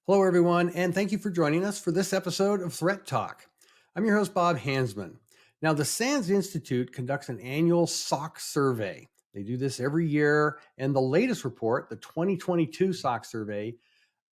Hello, everyone, and thank you for joining us for this episode of Threat Talk. I'm your host, Bob Hansman. Now, the SANS Institute conducts an annual SOC survey. They do this every year, and the latest report, the 2022 SOC survey,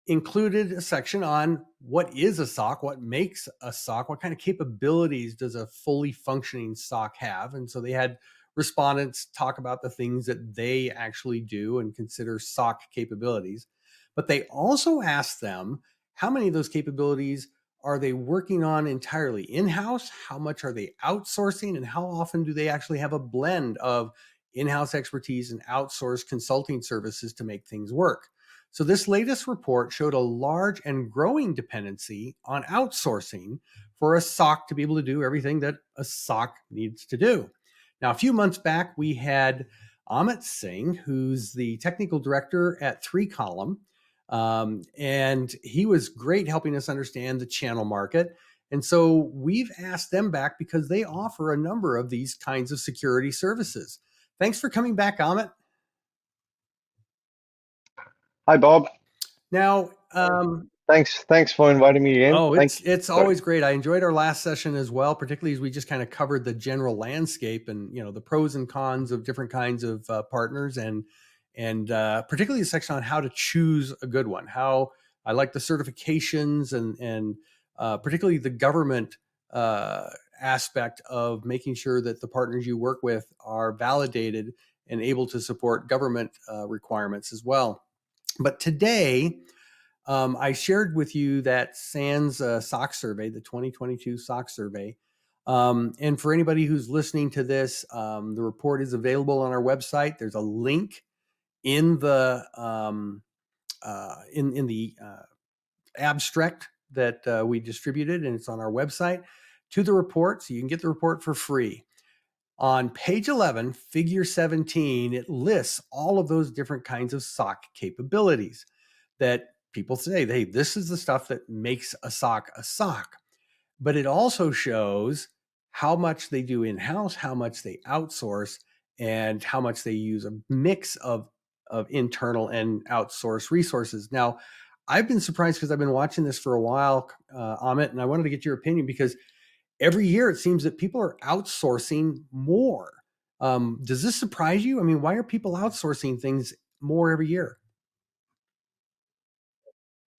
included a section on what is a SOC, what makes a SOC, what kind of capabilities does a fully functioning SOC have. And so they had respondents talk about the things that they actually do and consider SOC capabilities. But they also asked them how many of those capabilities are they working on entirely in-house? How much are they outsourcing? And how often do they actually have a blend of in-house expertise and outsourced consulting services to make things work? So this latest report showed a large and growing dependency on outsourcing for a SOC to be able to do everything that a SOC needs to do. Now, a few months back, we had Amit Singh, who's the technical director at 3Column, and he was great helping us understand the channel market. And so we've asked them back because they offer a number of these kinds of security services. Thanks for coming back, Amit. Hi, Bob. Now, Thanks for inviting me again. oh, Thank you. it's always great. I enjoyed our last session as well, particularly as we just kind of covered the general landscape and the pros and cons of different kinds of partners, and particularly a section on how to choose a good one. How I like the certifications and particularly the government aspect of making sure that the partners you work with are validated and able to support government requirements as well. But today, I shared with you that SANS SOC survey, the 2022 SOC survey. And for anybody who's listening to this, the report is available on our website. There's a link in the in the abstract that we distributed, and it's on our website to the report, so you can get the report for free. On page 11, figure 17, it lists all of those different kinds of SOC capabilities that people say, hey, this is the stuff that makes a SOC a SOC. But it also shows how much they do in-house, how much they outsource, and how much they use a mix of internal and outsourced resources. Now, I've been surprised because I've been watching this for a while, Amit, and I wanted to get your opinion because every year it seems that people are outsourcing more. Does this surprise you? I mean, why are people outsourcing things more every year?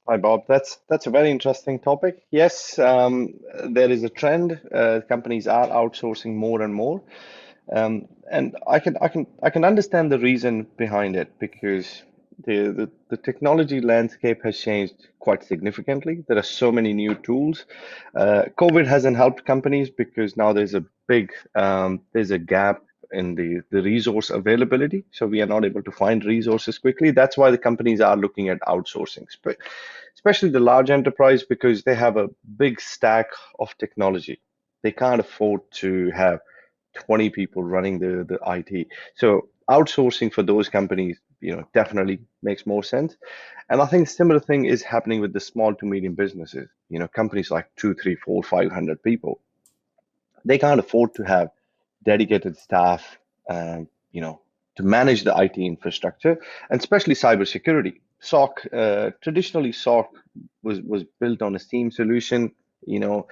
Hi, Bob. That's a very interesting topic. Yes, there is a trend. Companies are outsourcing more and more, and I can understand the reason behind it because the technology landscape has changed quite significantly. There are so many new tools. COVID hasn't helped companies because now there's a gap in the resource availability. So we are not able to find resources quickly. That's why the companies are looking at outsourcing, especially the large enterprise, because they have a big stack of technology. They can't afford to have 20 people running the IT. So outsourcing for those companies, definitely makes more sense. And I think similar thing is happening with the small to medium businesses. Companies like 2, 3, 4, 500 people. They can't afford to have dedicated staff, to manage the IT infrastructure, and especially cybersecurity. Traditionally, SOC was built on a SIEM solution. You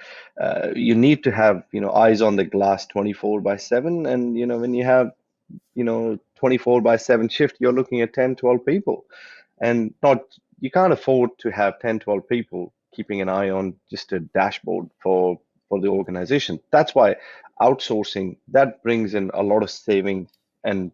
need to have eyes on the glass 24/7, and when you have 24/7 shift, you're looking at 10, 12 people, and not you can't afford to have 10, 12 people keeping an eye on just a dashboard for the organization. That's why outsourcing that brings in a lot of savings, and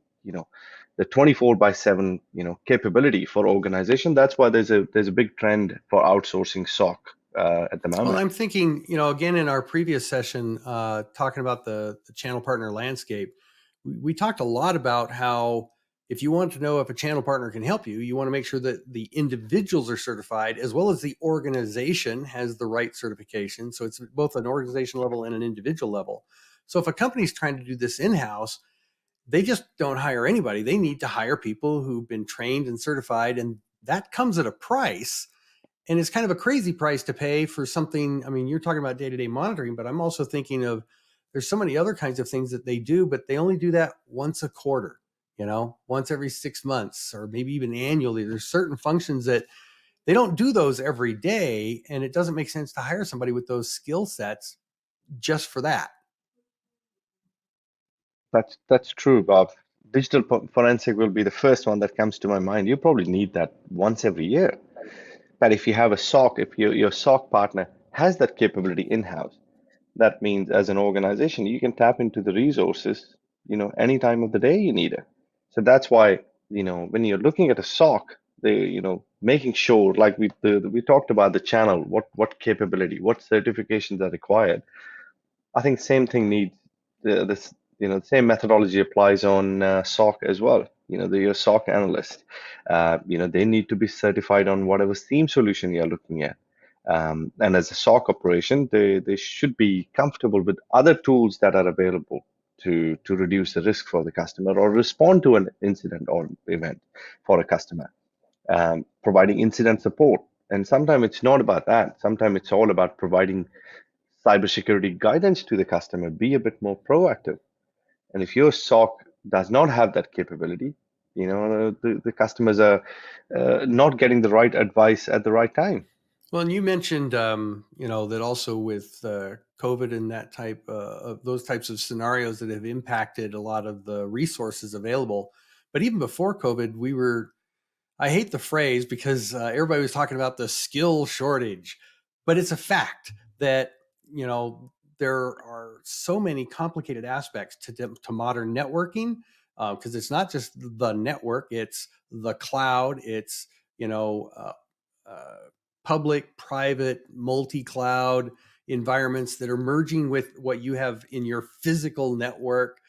the 24/7 capability for organization. That's why there's a big trend for outsourcing SOC at the Well, moment. I'm thinking, again, in our previous session, talking about the channel partner landscape, we talked a lot about how if you want to know if a channel partner can help you, you want to make sure that the individuals are certified as well as the organization has the right certification. So it's both an organization level and an individual level. So if a company's trying to do this in-house, they just don't hire anybody. They need to hire people who've been trained and certified, and that comes at a price. And it's kind of a crazy price to pay for something. I mean, you're talking about day-to-day monitoring, but I'm also thinking of there's so many other kinds of things that they do, but they only do that once a quarter, once every 6 months, or maybe even annually. There's certain functions that they don't do those every day, and it doesn't make sense to hire somebody with those skill sets just for that. That's true, Bob. Digital forensic will be the first one that comes to my mind. You probably need that once every year. But if you have a SOC, if your SOC partner has that capability in-house, that means as an organization, you can tap into the resources, any time of the day you need it. So that's why, when you're looking at a SOC, making sure, like we talked about the channel, what capability, what certifications are required. I think same thing needs this, the same methodology applies on SOC as well. Your SOC analyst, they need to be certified on whatever SIEM solution you're looking at. And as a SOC operation, they should be comfortable with other tools that are available to reduce the risk for the customer or respond to an incident or event for a customer, providing incident support. And sometimes it's not about that. Sometimes it's all about providing cybersecurity guidance to the customer, be a bit more proactive. And if your SOC does not have that capability, the customers are not getting the right advice at the right time. Well, and you mentioned, that also with COVID and that type of those types of scenarios that have impacted a lot of the resources available. But even before COVID, I hate the phrase because everybody was talking about the skill shortage, but it's a fact that, there are so many complicated aspects to modern networking, because it's not just the network, it's the cloud, it's, uh, public, private, multi-cloud environments that are merging with what you have in your physical network.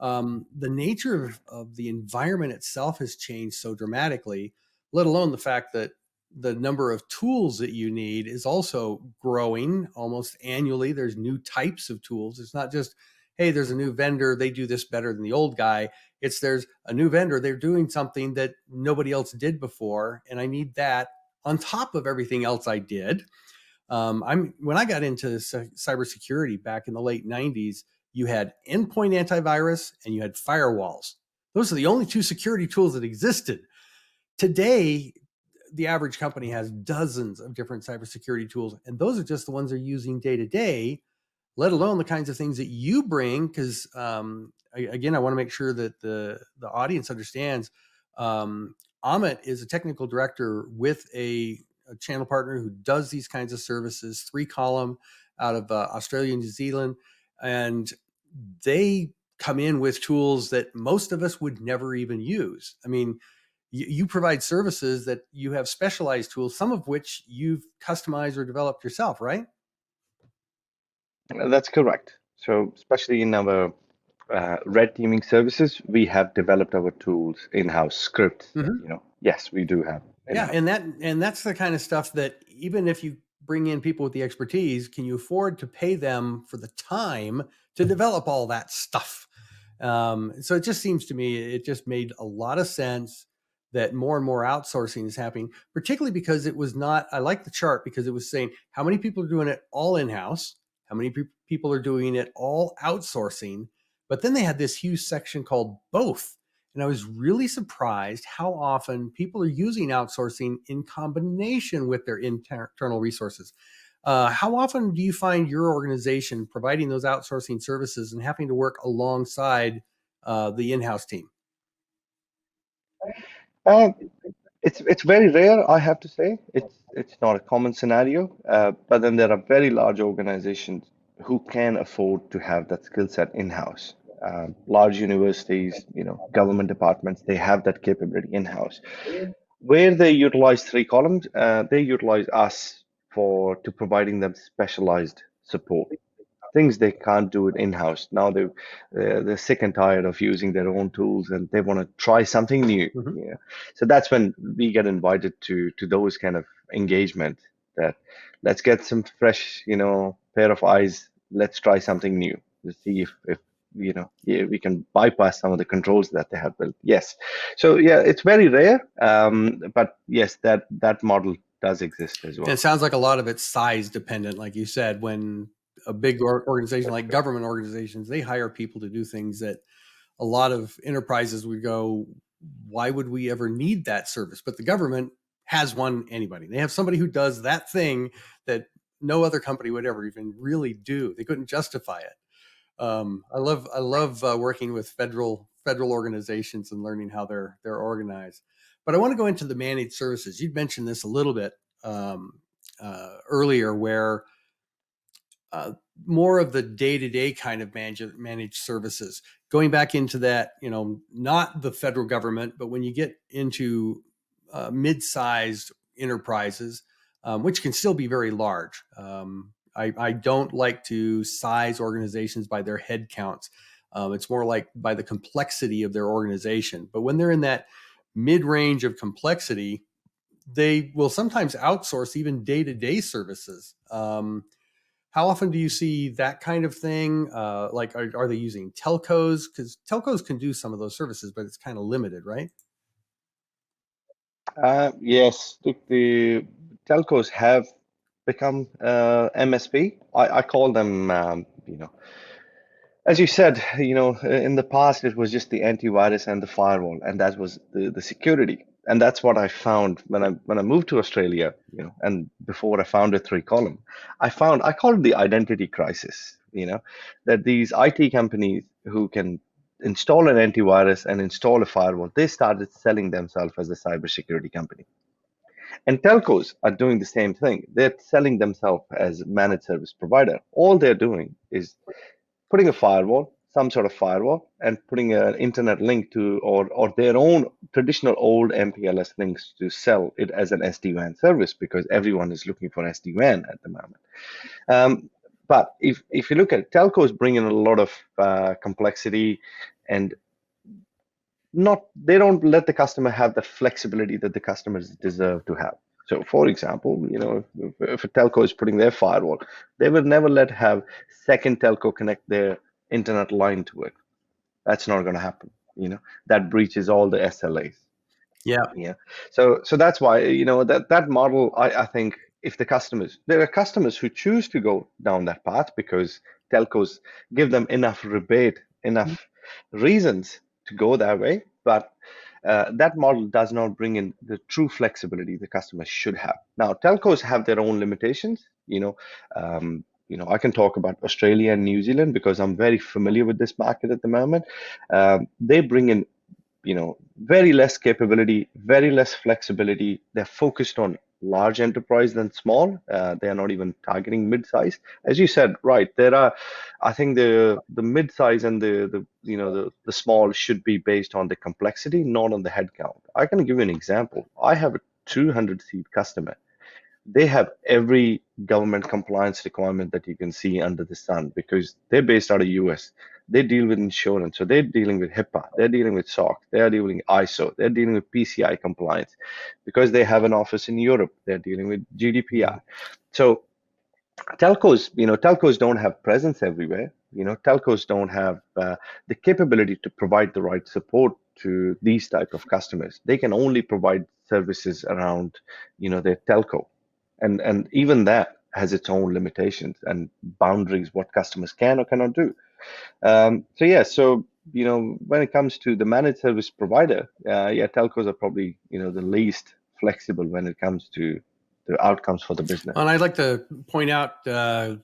The nature of the environment itself has changed so dramatically, let alone the fact that the number of tools that you need is also growing almost annually. There's new types of tools. It's not just, hey, there's a new vendor, they do this better than the old guy. It's there's a new vendor, they're doing something that nobody else did before, and I need that on top of everything else I did. When I got into cybersecurity back in the late '90s, you had endpoint antivirus and you had firewalls. Those are the only two security tools that existed. Today, the average company has dozens of different cybersecurity tools, and those are just the ones they're using day to day, let alone the kinds of things that you bring. Because again, I want to make sure that the audience understands. Amit is a technical director with a channel partner who does these kinds of services, 3Column out of Australia and New Zealand, and they come in with tools that most of us would never even use. I mean, you provide services that you have specialized tools, some of which you've customized or developed yourself, right? That's correct. So, especially in our red teaming services, we have developed our tools in-house scripts. Mm-hmm. Yes, we do have Yeah, in-house. and that's the kind of stuff that even if you bring in people with the expertise, can you afford to pay them for the time to develop all that stuff? So it just seems to me it just made a lot of sense that more and more outsourcing is happening, particularly because it was not. I like the chart because it was saying how many people are doing it all in house, how many people are doing it all outsourcing, but then they had this huge section called both. And I was really surprised how often people are using outsourcing in combination with their internal resources. How often do you find your organization providing those outsourcing services and having to work alongside the in-house team? Uh, it's very rare, I have to say. It's not a common scenario, but then there are very large organizations who can afford to have that skill set in-house. Large universities, government departments, they have that capability in-house. Where they utilize 3Columns, they utilize us for to providing them specialized support. Things they can't do it in-house. Now they're sick and tired of using their own tools and they want to try something new. Mm-hmm. Yeah. So that's when we get invited to those kind of engagement that let's get some fresh, pair of eyes. Let's try something new to see if yeah, we can bypass some of the controls that they have built. Yes. So yeah, it's very rare. But yes, that model does exist as And it well. sounds like a lot of it's size dependent, like you said. When a big organization like government organizations, they hire people to do things that a lot of enterprises would go, why would we ever need that service? But the government has one anybody. They have somebody who does that thing that no other company would ever even really do. They couldn't justify it. I love working with federal organizations and learning how they're organized. But I want to go into the managed services. You'd mentioned this a little bit earlier, where uh, more of the day-to-day kind of managed services. Going back into that, not the federal government, but when you get into mid-sized enterprises, which can still be very large. I don't like to size organizations by their head counts. It's more like by the complexity of their organization. But when they're in that mid-range of complexity, they will sometimes outsource even day-to-day services. How often do you see that kind of thing? Like, are they using telcos? Because telcos can do some of those services, but it's kind of limited, right? Yes, look, the telcos have become MSP. I call them, as you said, in the past it was just the antivirus and the firewall, and that was the security. And that's what I found when I moved to Australia, and before I founded Three Column, I call it the identity crisis, that these IT companies who can install an antivirus and install a firewall, they started selling themselves as a cybersecurity company. And telcos are doing the same thing. They're selling themselves as managed service provider. All they're doing is putting a firewall, some sort of firewall, and putting an internet link to or their own traditional old MPLS links to sell it as an SD-WAN service because everyone is looking for SD-WAN at the moment. Um, but if you look at telcos, bring in a lot of complexity and not they don't let the customer have the flexibility that the customers deserve to have. So, for example, if a telco is putting their firewall, they will never let have second telco connect their internet line to it. That's not going to happen. That breaches all the SLAs. Yeah. Yeah. So that's why, that model, I think if there are customers who choose to go down that path because telcos give them enough rebate, enough reasons to go that way, but that model does not bring in the true flexibility the customers should have. Now, telcos have their own limitations. I can talk about Australia and New Zealand because I'm very familiar with this market at the moment. They bring in very less capability, very less flexibility. They're focused on large enterprise than small. They are not even targeting mid-size. As you said, right, I think the mid-size and the small should be based on the complexity, not on the headcount. I can give you an example. I have a 200 seat customer. They have every government compliance requirement that you can see under the sun because they're based out of US. They deal with insurance, so they're dealing with HIPAA, they're dealing with SOC, they're dealing with ISO, they're dealing with PCI compliance. Because they have an office in Europe, they're dealing with Mhm. GDPR. So telcos don't have presence everywhere. Telcos don't have the capability to provide the right support to these type of customers. They can only provide services around, their telco, and even that has its own limitations and boundaries what customers can or cannot do. So yeah, so when it comes to the managed service provider, yeah, telcos are probably the least flexible when it comes to the outcomes for the business. And I'd like to point out to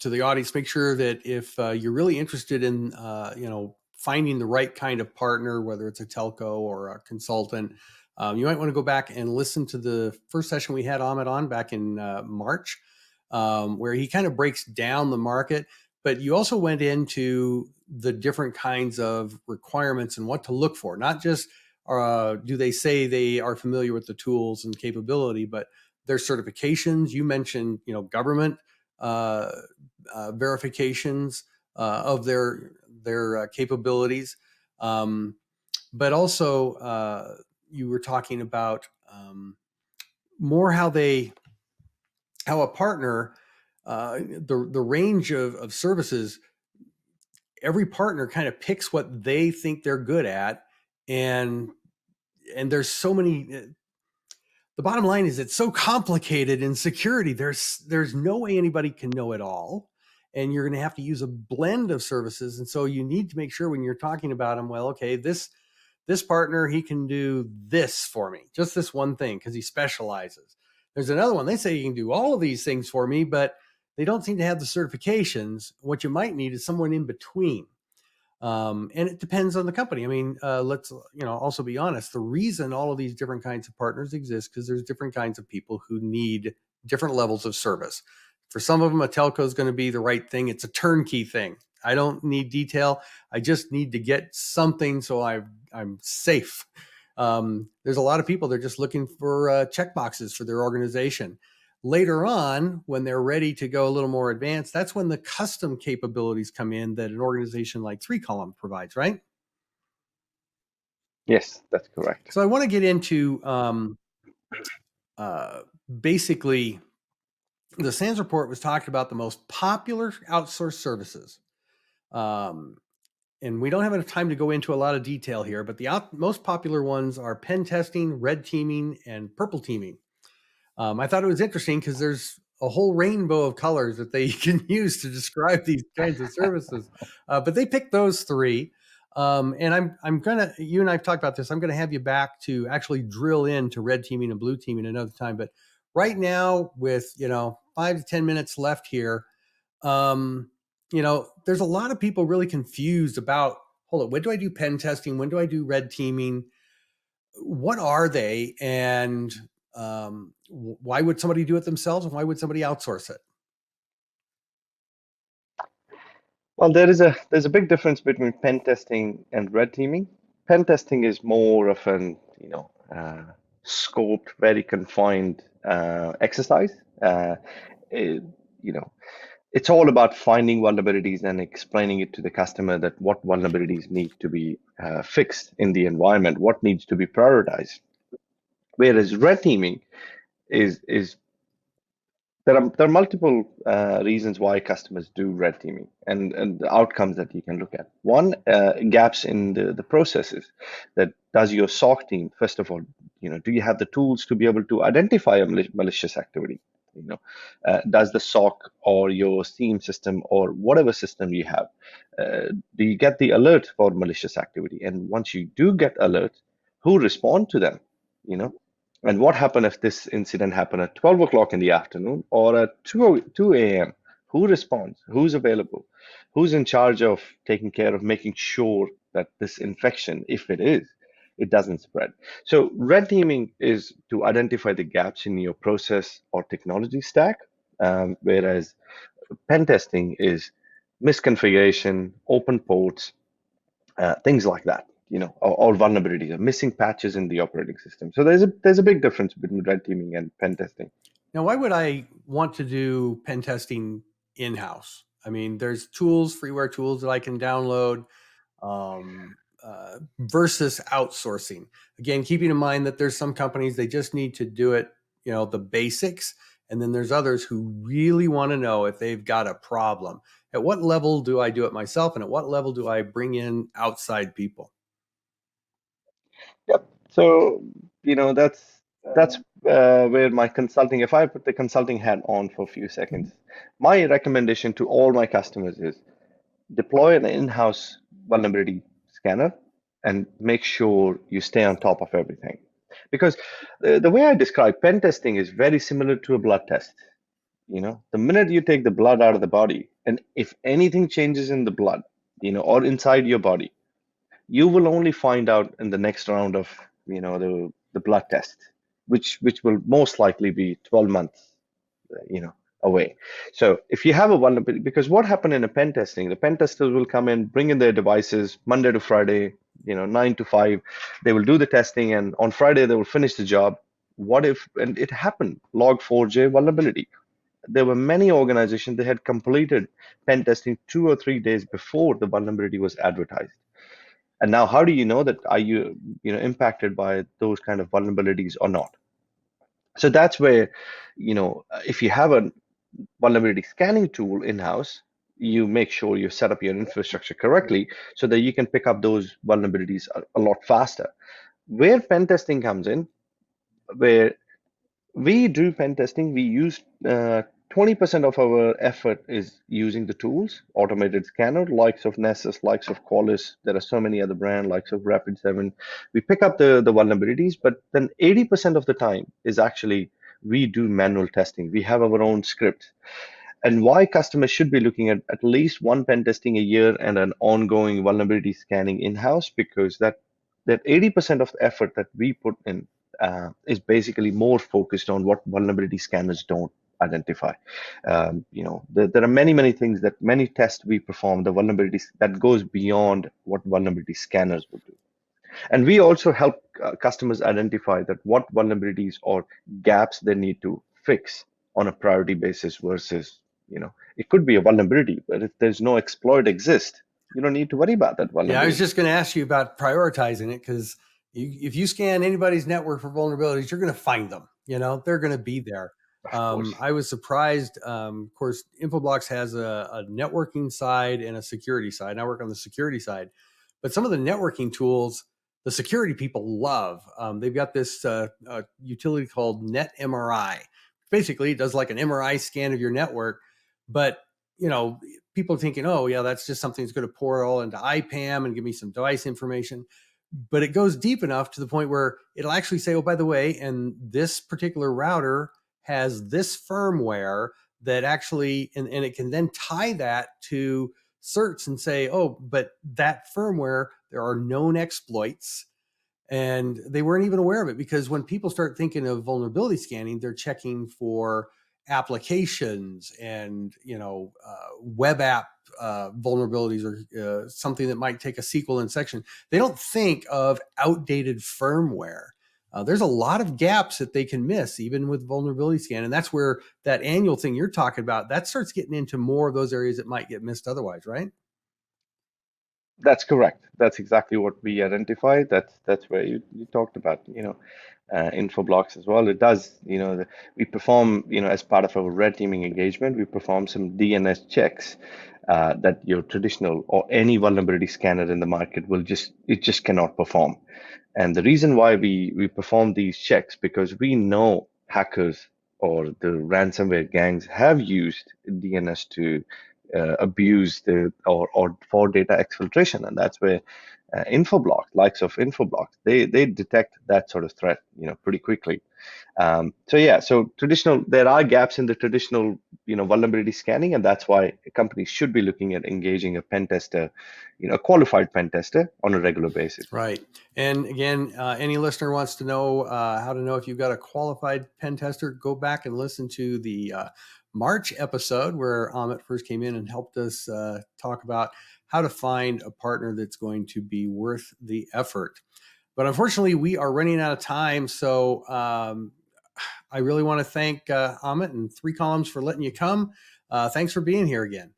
the audience, make sure that if you're really interested in, finding the right kind of partner, whether it's a telco or a consultant, you might want to go back and listen to the first session we had Amit on back in March, where he kind of breaks down the market. But you also went into the different kinds of requirements and what to look for, not just do they say they are familiar with the tools and capability, but their certifications. You mentioned, government uh, verifications of their capabilities, but also you were talking about more how a partner the range of services. Every partner kind of picks what they think they're good at, and there's so many. The bottom line is it's so complicated in security. There's no way anybody can know it all, and you're going to have to use a blend of services. And so you need to make sure when you're talking about them, well, okay, this partner, he can do this for me, just this one thing, because he specializes. There's another one, they say he can do all of these things for me, but they don't seem to have the certifications. What you might need is someone in between. And it depends on the company. I mean, let's also be honest. The reason all of these different kinds of partners exist because there's different kinds of people who need different levels of service. For some of them, a telco is going to be the right thing. It's a turnkey thing. I don't need detail. I just need to get something so I'm safe. There's a lot of people, they're just looking for check boxes for their organization. Later on, when they're ready to go a little more advanced, that's when the custom capabilities come in that an organization like 3Column provides, right? Yes, that's correct. So I want to get into basically the SANS report was talking about the most popular outsourced services. And we don't have enough time to go into a lot of detail here, but the most popular ones are pen testing, red teaming, and purple teaming. I thought it was interesting because there's a whole rainbow of colors that they can use to describe these kinds of services. But they picked those three. And I'm gonna, you and I've talked about this. I'm gonna have you back to actually drill into red teaming and blue teaming another time. But right now, with 5 to 10 minutes left here, there's a lot of people really confused about, hold on, when do I do pen testing? When do I do red teaming? What are they? And why would somebody do it themselves, and why would somebody outsource it? Well, there's a big difference between pen testing and red teaming. Pen testing is more of an scoped, very confined exercise. It, you know, it's all about finding vulnerabilities and explaining it to the customer that what vulnerabilities need to be fixed in the environment, what needs to be prioritized. Whereas red teaming is there are multiple reasons why customers do red teaming and the outcomes that you can look at. One, gaps in the processes. That does your SOC team, first of all, do you have the tools to be able to identify a malicious activity? Does the SOC or your SIEM system or whatever system you have, do you get the alert for malicious activity? And once you do get alert, who respond to them? You know, and what happened if this incident happened at 12 o'clock in the afternoon or at 2 a.m.? Who responds? Who's available? Who's in charge of taking care of making sure that this infection, if it is, it doesn't spread? So red teaming is to identify the gaps in your process or technology stack, whereas pen testing is misconfiguration, open ports, things like that, or vulnerabilities or missing patches in the operating system. So there's a big difference between red teaming and pen testing. Now, why would I want to do pen testing in-house? I mean, there's tools, freeware tools that I can download versus outsourcing. Again, keeping in mind that there's some companies, they just need to do it, the basics. And then there's others who really want to know if they've got a problem. At what level do I do it myself? And at what level do I bring in outside people? Yep. So, that's where my consulting, if I put the consulting hat on for a few seconds, my recommendation to all my customers is deploy an in-house vulnerability scanner and make sure you stay on top of everything. Because the way I describe pen testing is very similar to a blood test. The minute you take the blood out of the body, and if anything changes in the blood, or inside your body, you will only find out in the next round of, the blood test, which will most likely be 12 months, away. So if you have a vulnerability, because what happened in a pen testing, the pen testers will come in, bring in their devices Monday to Friday, 9 to 5. They will do the testing, and on Friday they will finish the job. What if, and it happened, log4j vulnerability. There were many organizations that had completed pen testing 2 or 3 days before the vulnerability was advertised. And now, how do you know that are you, impacted by those kind of vulnerabilities or not? So that's where, if you have a vulnerability scanning tool in-house, you make sure you set up your infrastructure correctly so that you can pick up those vulnerabilities a lot faster. Where pen testing comes in, where we do pen testing, we use 20% of our effort is using the tools, automated scanner, likes of Nessus, likes of Qualys. There are so many other brands, likes of Rapid7. We pick up the vulnerabilities, but then 80% of the time is actually we do manual testing. We have our own script. And why customers should be looking at least one pen testing a year and an ongoing vulnerability scanning in-house, because that 80% of the effort that we put in is basically more focused on what vulnerability scanners don't identify. There are many things that many tests we perform, the vulnerabilities that goes beyond what vulnerability scanners would do. And we also help customers identify that what vulnerabilities or gaps they need to fix on a priority basis versus, it could be a vulnerability, but if there's no exploit exist, you don't need to worry about that Yeah, I was vulnerability. just going to ask you about prioritizing it, because if you scan anybody's network for vulnerabilities, you're going to find them. They're going to be there. Of course. I was surprised. Of course, Infoblox has a networking side and a security side. And I work on the security side, but some of the networking tools, the security people love. They've got this utility called NetMRI. Basically, it does like an MRI scan of your network, but people are thinking, oh yeah, that's just something that's going to pour it all into IPAM and give me some device information. But it goes deep enough to the point where it'll actually say, oh, by the way, and this particular router has this firmware that actually, and it can then tie that to certs and say, oh, but that firmware, there are known exploits. And they weren't even aware of it, because when people start thinking of vulnerability scanning, they're checking for applications and web app vulnerabilities, or something that might take a SQL injection. They don't think of outdated firmware. There's a lot of gaps that they can miss even with vulnerability scan, and that's where that annual thing you're talking about, that starts getting into more of those areas that might get missed otherwise, right? That's correct. That's exactly what we identified. That's where you talked about, Infoblox as well. It does, we perform, as part of our red teaming engagement, we perform some DNS checks that your traditional or any vulnerability scanner in the market it just cannot perform. And the reason why we perform these checks, because we know hackers or the ransomware gangs have used DNS to abuse or for data exfiltration, and that's where Infoblox, likes of Infoblox, they detect that sort of threat, pretty quickly. So traditional, there are gaps in the traditional, vulnerability scanning, and that's why companies should be looking at engaging a pen tester, a qualified pen tester on a regular basis. Right. And again, any listener wants to know how to know if you've got a qualified pen tester, go back and listen to the March episode where Amit first came in and helped us talk about how to find a partner that's going to be worth the effort. But unfortunately, we are running out of time. So I really want to thank Amit and Three Columns for letting you come. Thanks for being here again.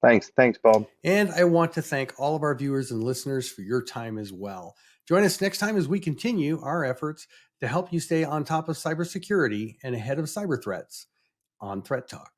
Thanks, Bob. And I want to thank all of our viewers and listeners for your time as well. Join us next time as we continue our efforts to help you stay on top of cybersecurity and ahead of cyber threats on Threat Talk.